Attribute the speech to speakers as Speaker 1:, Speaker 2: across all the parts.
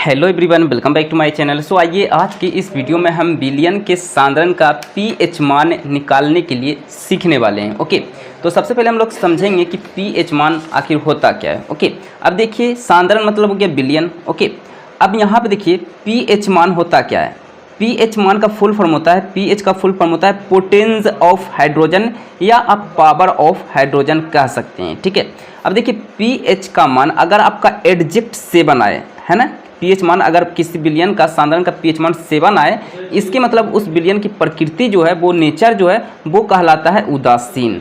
Speaker 1: Hello everyone, welcome back to my channel. So आइए आज की इस वीडियो में हम बिलियन के सांद्रण का पीएच मान निकालने के लिए सीखने वाले हैं। ओके, तो सबसे पहले हम लोग समझेंगे कि पीएच मान आखिर होता क्या है। ओके, अब देखिए सांद्रण मतलब हो गया बिलियन। ओके, अब यहाँ पे देखिए पीएच मान होता क्या है। पीएच मान का फुल फॉर्म होता है, पीएच का फुल फॉर्म होता है पोटेंस ऑफ हाइड्रोजन, या आप पावर ऑफ हाइड्रोजन कह सकते हैं। ठीक है, अब देखिए पीएच का मान अगर आपका एडजेक्ट 7 आए, है ना, पीएच मान अगर किसी बिलियन का सांद्रण का पीएच मान 7 आए, इसके मतलब उस बिलियन की प्रकृति जो है, वो नेचर जो है वो कहलाता है उदासीन।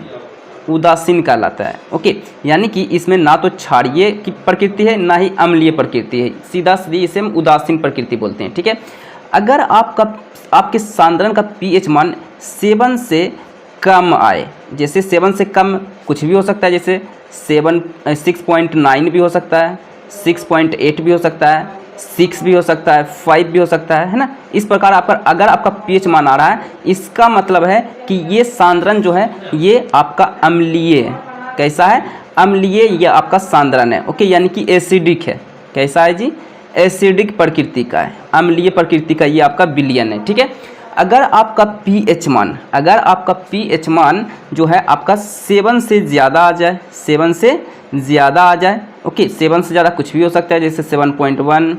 Speaker 1: उदासीन कहलाता है। ओके, यानी कि इसमें ना तो क्षारीय की प्रकृति है ना ही अम्लीय प्रकृति है, सीधा सीधी इसे हम उदासीन प्रकृति बोलते हैं। ठीक है, अगर आपके सांद्रण का पीएच मान 7 से कम आए, जैसे 7 से कम कुछ भी हो सकता है, जैसे 6.9 भी हो सकता है, 6.8 भी हो सकता है, 6 भी हो सकता है, 5 भी हो सकता है ना। इस प्रकार अगर आपका पीएच मान आ रहा है, इसका मतलब है कि ये सांद्रण जो है ये आपका अम्लीय है। कैसा है? अम्लीय ये आपका सांद्रण है। ओके, यानी कि एसिडिक है। कैसा है जी? एसिडिक प्रकृति का है, अम्लीय प्रकृति का ये आपका बिलियन है। ठीक है, अगर आपका पीएच मान जो है आपका 7 से ज़्यादा आ जाए, 7 से ज़्यादा आ जाए, ओके, 7 से ज़्यादा कुछ भी हो सकता है, जैसे 7.1,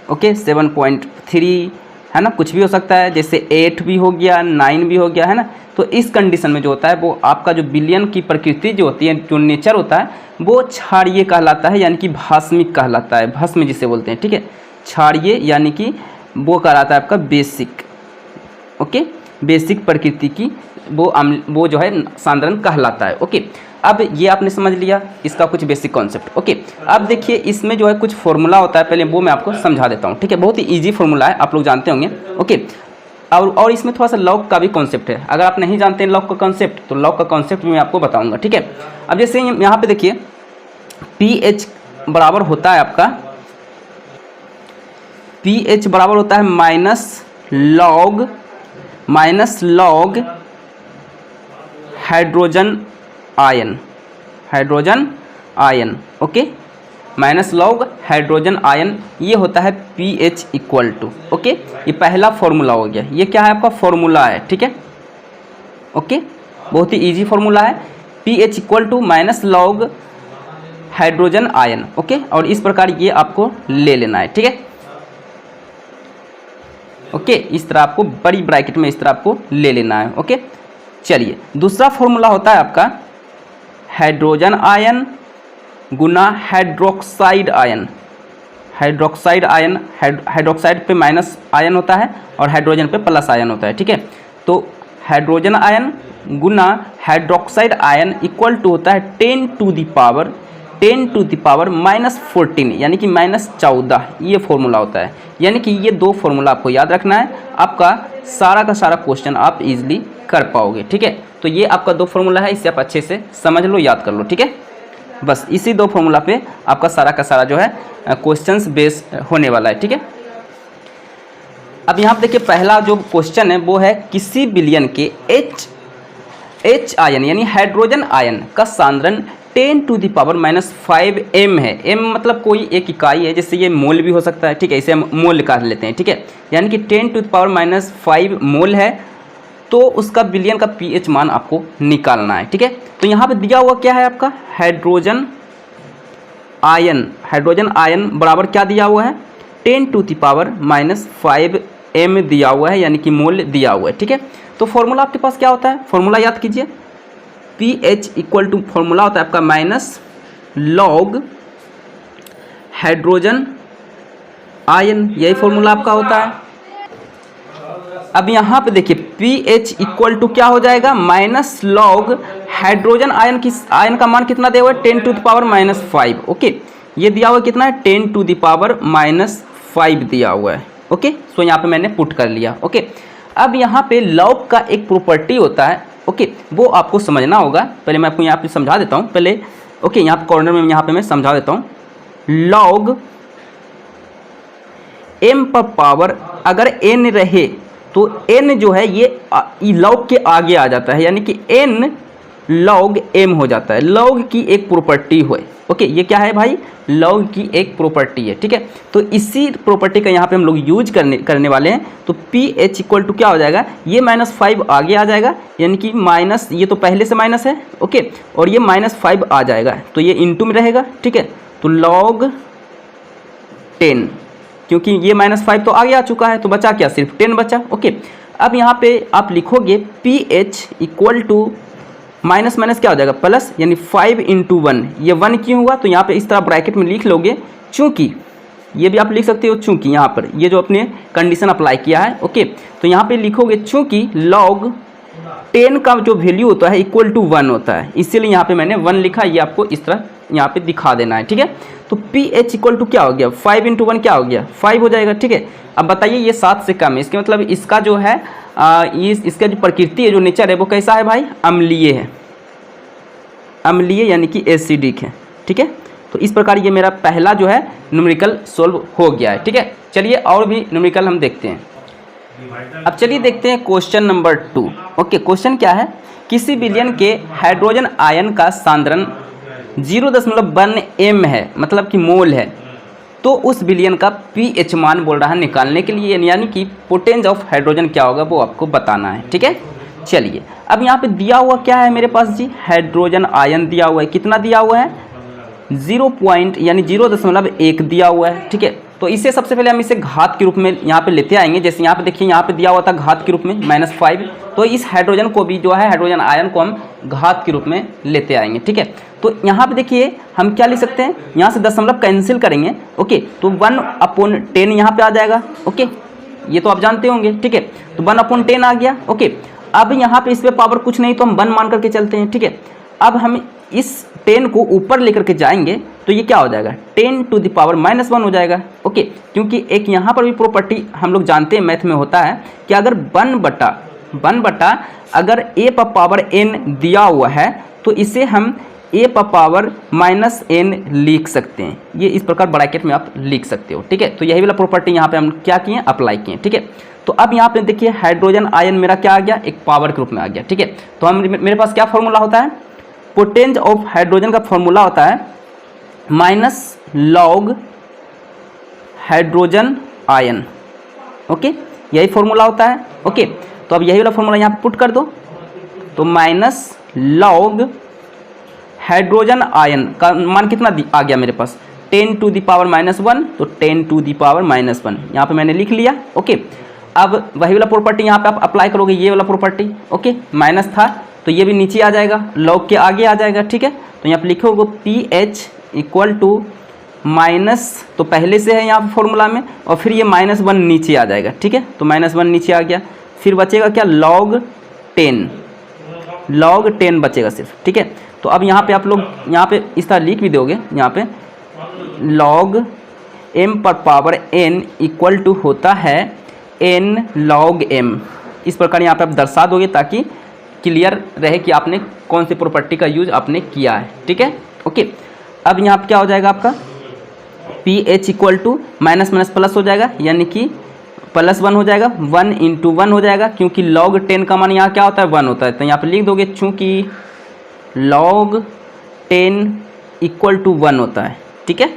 Speaker 1: ओके, 7.3, है ना, कुछ भी हो सकता है, जैसे 8 भी हो गया, 9 भी हो गया, है ना। तो इस कंडीशन में जो होता है वो आपका जो बिलियन की प्रकृति जो होती है, जो नेचर होता है, वो क्षारीय कहलाता है, यानी कि भास्मिक कहलाता है, भस्म जिसे बोलते हैं। ठीक है, क्षारीय यानी कि वो कहलाता है आपका बेसिक। ओके, बेसिक प्रकृति की वो जो है सांद्रण कहलाता है। ओके, अब ये आपने समझ लिया इसका कुछ बेसिक कॉन्सेप्ट। ओके, अब देखिए इसमें जो है कुछ फॉर्मूला होता है, पहले वो मैं आपको समझा देता हूँ। ठीक है, बहुत ही इजी फॉर्मूला है, आप लोग जानते होंगे। ओके, और इसमें थोड़ा सा लॉग का भी कॉन्सेप्ट है। अगर आप नहीं जानते हैं लॉग का कॉन्सेप्ट, तो लॉग का कॉन्सेप्ट भी मैं आपको बताऊँगा। ठीक है, अब जैसे यहाँ पे देखिए पीएच बराबर होता है आपका, पीएच बराबर होता है minus log hydrogen ion. Okay, minus log hydrogen ion, ये होता है पीएच इक्वल टू। ओके, ये पहला फॉर्मूला हो गया। ये क्या है? आपका फॉर्मूला है। ठीक है, ओके, बहुत ही इजी फॉर्मूला है, pH equal to minus log hydrogen ion. Okay, और इस प्रकार ये आपको ले लेना है। ठीक है, ओके, इस तरह आपको बड़ी ब्रैकेट में इस तरह आपको ले लेना है। ओके, चलिए दूसरा फॉर्मूला होता है आपका हाइड्रोजन आयन गुना हाइड्रोक्साइड आयन। हाइड्रोक्साइड पे माइनस आयन होता है और हाइड्रोजन पे प्लस आयन होता है। ठीक है, तो हाइड्रोजन आयन गुना हाइड्रोक्साइड आयन इक्वल टू होता है 10 टू द पावर -14, यानी कि -14। ये फॉर्मूला होता है, यानी कि ये दो फॉर्मूला आपको याद रखना है, आपका सारा का सारा क्वेश्चन आप इजीली कर पाओगे। ठीक है, तो ये आपका दो फॉर्मूला है, इसे आप अच्छे से समझ लो, याद कर लो। ठीक है, बस इसी दो फॉर्मूला पे आपका सारा का सारा जो है क्वेश्चंस बेस होने वाला है। ठीक है, अब यहाँ पे देखिए पहला जो क्वेश्चन है वो है किसी बिलियन के H आयन यानी हाइड्रोजन आयन का सांद्रण 10 टू द पावर -5 m है। m मतलब कोई एक इकाई है, जैसे ये मोल भी हो सकता है। ठीक है, इसे हम मोल निकाल लेते हैं। ठीक है, यानी कि 10 टू द पावर -5 मोल है, तो उसका बिलियन का पीएच मान आपको निकालना है। ठीक है, तो यहाँ पे दिया हुआ क्या है आपका हाइड्रोजन आयन बराबर क्या दिया हुआ है? 10 टू द पावर -5 m दिया हुआ है, यानी कि मोल दिया हुआ है। ठीक है, तो फॉर्मूला आपके पास क्या होता है? फॉर्मूला याद कीजिए, पीएच इक्वल टू फॉर्मूला होता है आपका माइनस लॉग हाइड्रोजन आयन, यही फॉर्मूला आपका होता है। अब यहाँ पे देखिए पीएच इक्वल टू क्या हो जाएगा? माइनस लॉग हाइड्रोजन आयन का मान कितना दिया हुआ है? 10 टू द पावर -5। ओके, ये दिया हुआ कितना है? 10 टू द पावर -5 दिया हुआ है। ओके, सो यहाँ पे मैंने पुट कर लिया। ओके, अब यहाँ पे लॉग का एक प्रॉपर्टी होता है। ओके, वो आपको समझना होगा, पहले मैं आपको यहाँ पे समझा देता हूँ पहले। ओके, यहाँ पे कॉर्नर में यहाँ पे मैं समझा देता हूँ। लॉग m पर पावर अगर n रहे तो n जो है ये लॉग के आगे आ जाता है, यानी कि n log m हो जाता है। log की एक प्रॉपर्टी है, ओके, ये क्या है भाई, log की एक प्रॉपर्टी है, ठीक है। तो इसी प्रॉपर्टी का यहाँ पे हम लोग यूज करने वाले हैं। तो pH इक्वल टू क्या हो जाएगा, ये -5 आगे आ जाएगा, यानी कि माइनस, ये तो पहले से माइनस है, ओके, और ये -5 आ जाएगा, तो ये इंटू में रहेगा, ठीक है। तो log 10, क्योंकि ये -5 तो आगे आ चुका है, तो बचा क्या, सिर्फ 10 बचा, ओके। अब यहाँ पे आप लिखोगे pH equal to minus minus क्या हो जाएगा, प्लस, यानी 5 × 1, ये 1 क्यों हुआ, तो यहाँ पे इस तरह ब्रैकेट में लिख लोगे, चूँकि ये भी आप लिख सकते हो, चूँकि यहाँ पर ये जो अपने कंडीशन अप्लाई किया है, ओके, तो यहाँ पे लिखोगे चूँकि log 10 का जो वैल्यू होता है इक्वल टू 1 होता है, इसीलिए यहाँ पे मैंने 1 लिखा, ये आपको इस तरह यहाँ पे दिखा देना है, ठीक है। तो pH इक्वल टू क्या हो गया, 5 × 1 क्या हो गया, 5 हो जाएगा, ठीक है। अब बताइए ये 7 से कम है, इसके मतलब इसका जो है इसका जो प्रकृति है, जो नेचर है, वो कैसा है भाई, अम्लीय है, अम्लीय यानी कि एसिडिक है, ठीक है। तो इस प्रकार ये मेरा पहला जो है न्यूमेरिकल सोल्व हो गया है, ठीक है। चलिए और भी न्यूमेरिकल हम देखते हैं। अब चलिए देखते हैं क्वेश्चन नंबर 2, ओके। क्वेश्चन क्या है, किसी विलयन के हाइड्रोजन आयन का सांद्रण 0.1 m है, मतलब कि मोल है, तो उस विलयन का pH मान बोल रहा है निकालने के लिए, यानी कि पोटेंस ऑफ हाइड्रोजन क्या होगा वो आपको बताना है, ठीक है। चलिए अब यहाँ पे दिया हुआ क्या है मेरे पास जी, हाइड्रोजन आयन दिया हुआ है, कितना दिया हुआ है, 0.1 दिया हुआ है, ठीक है। तो इसे सबसे पहले हम इसे घात के रूप में यहाँ पे लेते आएंगे। जैसे यहाँ पे देखिए, यहाँ पे दिया हुआ था घात के रूप में -5, तो इस हाइड्रोजन को भी जो है, हाइड्रोजन आयन को हम घात के रूप में लेते आएंगे, ठीक है। तो यहाँ पे देखिए हम क्या लिख सकते हैं, यहाँ से दशमलव कैंसिल करेंगे, ओके, तो 1/10 यहाँ पे आ जाएगा, ओके, ये तो आप जानते होंगे, ठीक है। तो 1/10 आ गया, ओके। अब यहाँ पे इस पे पावर कुछ नहीं, तो हम 1 मान करके चलते हैं, ठीक है। अब हम इस 10 को ऊपर लेकर के जाएंगे, तो ये क्या हो जाएगा, 10⁻⁻1 हो जाएगा, ओके। क्योंकि एक यहाँ पर भी प्रॉपर्टी हम लोग जानते हैं, मैथ में होता है कि अगर 1/, अगर a⁻n दिया हुआ है, तो इसे हम a⁻−n लिख सकते हैं। ये इस प्रकार ब्रैकेट में आप लिख सकते हो, ठीक है। तो यही वाला प्रॉपर्टी यहाँ पे हम क्या किए, अप्लाई किए, ठीक है। तो अब यहाँ पे देखिए हाइड्रोजन आयन मेरा क्या आ गया, एक पावर के रूप में आ गया, ठीक है। तो हम मेरे पास क्या फॉर्मूला होता है, पोटेंस ऑफ हाइड्रोजन का फॉर्मूला होता है -log हाइड्रोजन आयन, ओके, यही फॉर्मूला होता है, ओके। तो अब यही वाला फॉर्मूला यहाँ पुट कर दो, तो -log हाइड्रोजन आयन का मान कितना आ गया मेरे पास, 10⁻⁻1, तो 10⁻⁻1 यहाँ पे मैंने लिख लिया, ओके। अब वही वाला प्रॉपर्टी यहाँ पे आप अप्लाई करोगे, ये वाला प्रॉपर्टी, ओके, माइनस था तो ये भी नीचे आ जाएगा, लॉग के आगे आ जाएगा, ठीक है। तो यहाँ पे लिखोगे pH इक्वल टू माइनस, तो पहले से है यहाँ पे फॉर्मूला में, और फिर ये -1 नीचे आ जाएगा, ठीक है। तो -1 नीचे आ गया, फिर बचेगा क्या, log 10 बचेगा सिर्फ, ठीक है। तो अब यहाँ पे आप लोग यहाँ पे इस तरह लिख भी दोगे, यहाँ पे log m/n इक्वल टू होता है n log m, इस प्रकार यहाँ पे आप दर्शा दोगे ताकि क्लियर रहे कि आपने कौन सी प्रॉपर्टी का यूज आपने किया है, ठीक है, ओके। अब यहाँ पे क्या हो जाएगा आपका, pH equal to minus plus हो जाएगा, यानी कि +1 हो जाएगा, 1 × 1 हो जाएगा, क्योंकि log 10 का मान यहाँ क्या होता है, 1 होता है। तो यहाँ पे लिख दोगे चूँकि log 10 इक्वल टू 1 होता है, ठीक है।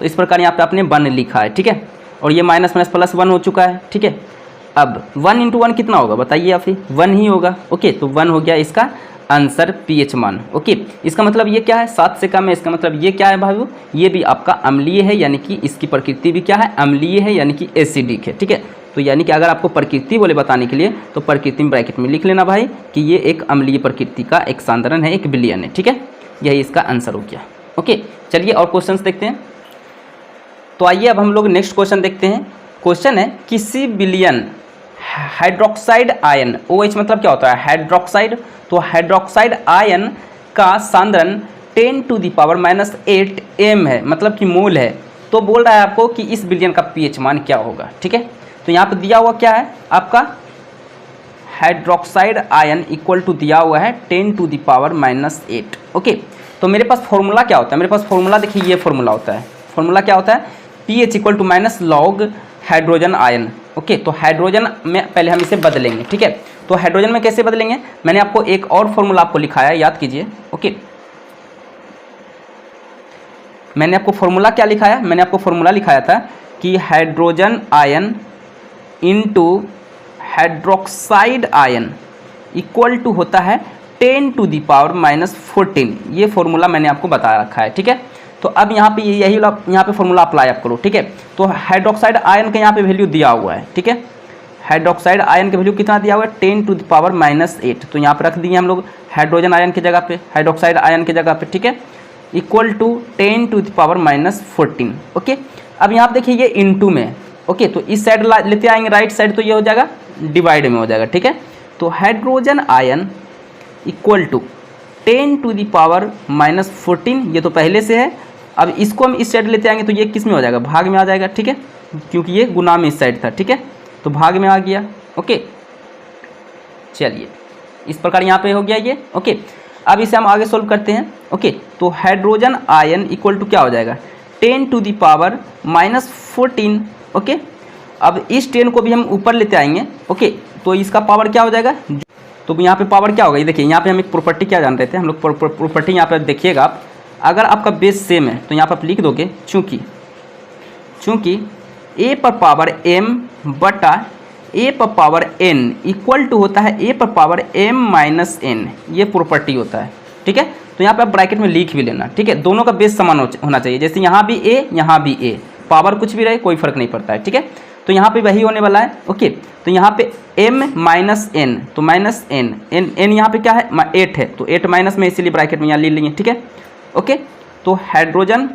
Speaker 1: तो इस प्रकार यहाँ पे आपने 1 लिखा है, ठीक है, और ये +1 हो चुका है, ठीक है। अब 1 × 1 कितना होगा बताइए आप ही, 1 ही होगा, ओके। तो 1 हो गया इसका आंसर pH मान, ओके। इसका मतलब ये क्या है, 7 से कम है, इसका मतलब ये क्या है भाई, ये भी आपका अम्लीय है, यानी कि इसकी प्रकृति भी क्या है, अम्लीय है, यानी कि एसिडिक है, ठीक है। तो यानी कि अगर आपको प्रकृति बोले बताने के लिए, तो प्रकृति में ब्रैकेट में लिख लेना भाई कि ये एक अम्लीय प्रकृति का एक सांद्रण है, एक विलयन है, ठीक है। यही इसका आंसर हो गया, ओके। चलिए और क्वेश्चन देखते हैं। तो आइए अब हम लोग नेक्स्ट क्वेश्चन देखते हैं। क्वेश्चन है, किसी विलयन हाइड्रोक्साइड आयन, OH मतलब क्या होता है, हाइड्रोक्साइड, तो हाइड्रोक्साइड आयन का सांद्रण 10⁻⁻8 m है, मतलब कि मोल है। तो बोल रहा है आपको कि इस विलयन का pH मान क्या होगा, ठीक है। तो यहाँ पे दिया हुआ क्या है आपका, हाइड्रोक्साइड आयन इक्वल टू दिया हुआ है 10⁻⁻8, ओके। तो मेरे पास फॉर्मूला क्या होता है, मेरे पास फॉर्मूला देखिए, ये फॉर्मूला होता है, फॉर्मूला क्या होता है, pH equal to -log hydrogen ion, okay, तो हाइड्रोजन में पहले हम इसे बदलेंगे, ठीक है। तो हाइड्रोजन में कैसे बदलेंगे, मैंने आपको एक और फॉर्मूला आपको लिखाया, याद कीजिए। ओके, मैंने आपको फॉर्मूला क्या लिखाया, मैंने आपको फॉर्मूला लिखाया था कि hydrogen ion into hydroxide ion equal to होता है 10 टू दी पावर -14। ये फॉर्मूला मैंने आपको बता रखा है, ठीक है। तो अब यहाँ पे यही यहाँ पे फॉर्मूला अप्लाई आप करो, ठीक है। तो हाइड्रोक्साइड आयन का यहाँ पे वैल्यू दिया हुआ है, ठीक है। हाइड्रोक्साइड आयन का वैल्यू कितना दिया हुआ है, 10 टू द पावर -8। तो यहाँ पे रख दिए हम लोग हाइड्रोजन आयन की जगह पे, हाइड्रोक्साइड आयन की जगह पे, ठीक है, equal to 10 to the power -14। Okay, अब यहाँ पे देखिए ये इनटू में, ओके, तो इस साइड लेते आएंगे राइट साइड, तो ये हो जाएगा डिवाइड में हो जाएगा, ठीक है। तो hydrogen ion equal to 10 to the power -14, ये तो पहले से है। अब इसको हम इस साइड लेते आएंगे तो ये किस में हो जाएगा, भाग में आ जाएगा, ठीक है, क्योंकि ये गुना में इस साइड था, ठीक है, तो भाग में आ गया। ओके, चलिए इस प्रकार यहाँ पे हो गया ये। ओके, अब इसे हम आगे सोल्व करते हैं। ओके, तो हाइड्रोजन आयन इक्वल टू क्या हो जाएगा, 10 टू द पावर -14। ओके, अब इस 10 को भी हम ऊपर लेते आएंगे। ओके, तो इसका पावर क्या हो जाएगा, तो यहाँ पे पावर क्या होगा, ये देखिए यहाँ पे हम एक प्रॉपर्टी क्या जान रहे थे हम लोग, प्रॉपर्टी यहाँ पे देखिएगा आप, अगर आपका बेस सेम है तो यहाँ पर आप लिख दोगे चूँकि a पर पावर m बटा a पर पावर n इक्वल टू होता है a पर पावर m-n, ये प्रॉपर्टी होता है, ठीक है। तो यहाँ पे आप ब्रैकेट में लिख भी लेना, ठीक है, दोनों का बेस समान होना चाहिए, जैसे यहाँ भी a यहाँ भी a, पावर कुछ भी रहे कोई फर्क नहीं पड़ता है, ठीक है। तो यहाँ पे वही होने वाला है। ओके, तो यहाँ पे m-n, तो -n, n यहाँ पे क्या है 8 है, तो 8 माइनस में इसीलिए ब्रैकेट में यहाँ ले लेंगे, ठीक है। ओके, तो हाइड्रोजन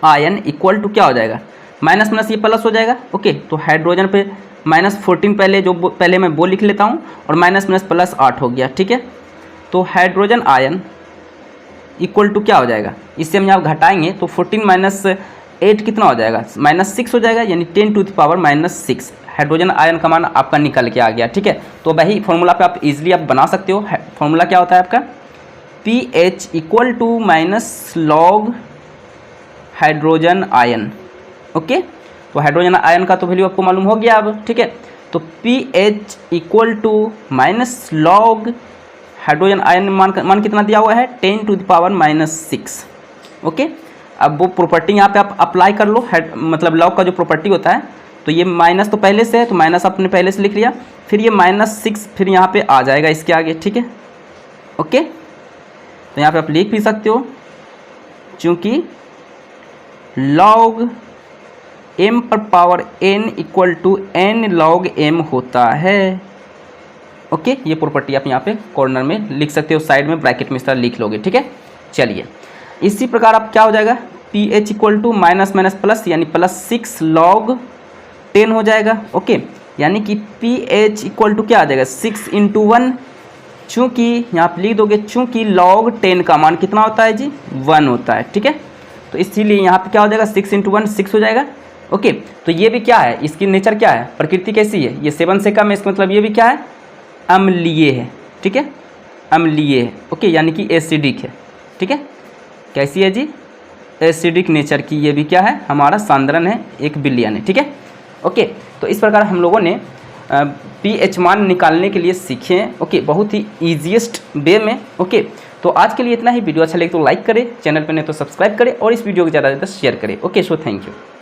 Speaker 1: आयन इक्वल टू क्या हो जाएगा, माइनस माइनस ये प्लस हो जाएगा। ओके, तो हाइड्रोजन पे -14 पहले जो पहले मैं वो लिख लेता हूँ, और माइनस माइनस प्लस 8 हो गया, ठीक है। तो हाइड्रोजन आयन इक्वल टू क्या हो जाएगा, इससे हम यहाँ घटाएंगे तो 14 - 8 कितना हो जाएगा, -6 हो जाएगा, यानी 10 to the power -6। Hydrogen ion का मान आपका निकल के आ गया, ठीक है। तो वही फॉर्मूला पे आप इजीली आप बना सकते हो। फॉर्मूला क्या होता है आपका, pH equal to -log hydrogen ion. Okay, तो हाइड्रोजन आयन का तो वैल्यू आपको मालूम हो गया अब, ठीक है। तो pH equal to -log hydrogen ion मान कितना दिया हुआ है, 10 टू द पावर -6। ओके, अब वो प्रॉपर्टी यहाँ पे आप अप्लाई कर लो, मतलब लॉग का जो प्रॉपर्टी होता है, तो ये माइनस तो पहले से है, तो माइनस आपने पहले से लिख लिया, फिर ये -6 फिर यहाँ पे आ जाएगा इसके आगे, ठीक है। ओके, तो यहाँ पे आप लिख भी सकते हो, चूँकि log m पर power n equal to n log m होता है। ओके, ये प्रॉपर्टी आप यहाँ पे कॉर्नर में लिख सकते हो, साइड में ब्रैकेट में इस तरह लिख लोगे, ठीक है। चलिए इसी प्रकार आप क्या हो जाएगा, pH equal to minus minus plus, यानी +6 log 10 हो जाएगा। ओके, यानी कि pH इक्वल टू क्या आ जाएगा, 6 × 1, चूँकि यहाँ आप लिख दोगे चूँकि log 10 का मान कितना होता है जी, 1 होता है, ठीक है। तो इसीलिए यहाँ पे क्या हो जाएगा, 6 × 1 6 हो जाएगा। ओके, तो ये भी क्या है, इसकी नेचर क्या है, प्रकृति कैसी है, ये 7 से कम है, इसका मतलब ये भी क्या है, अम्लीय है, ठीक है, अम्लीय है। ओके, यानी कि एसिडिक है, ठीक है। कैसी है जी, एसिडिक नेचर की, ये भी क्या है, हमारा सांद्रण है, 1 बिलियन है, ठीक है। ओके, तो इस प्रकार हम लोगों ने pH मान निकालने के लिए सीखे हैं। ओके, बहुत ही ईजीएस्ट वे में। ओके, तो आज के लिए इतना ही। वीडियो अच्छा लगे तो लाइक करें, चैनल पर नहीं तो सब्सक्राइब करें, और इस वीडियो को ज़्यादा से ज़्यादा शेयर करें। Okay, so thank you.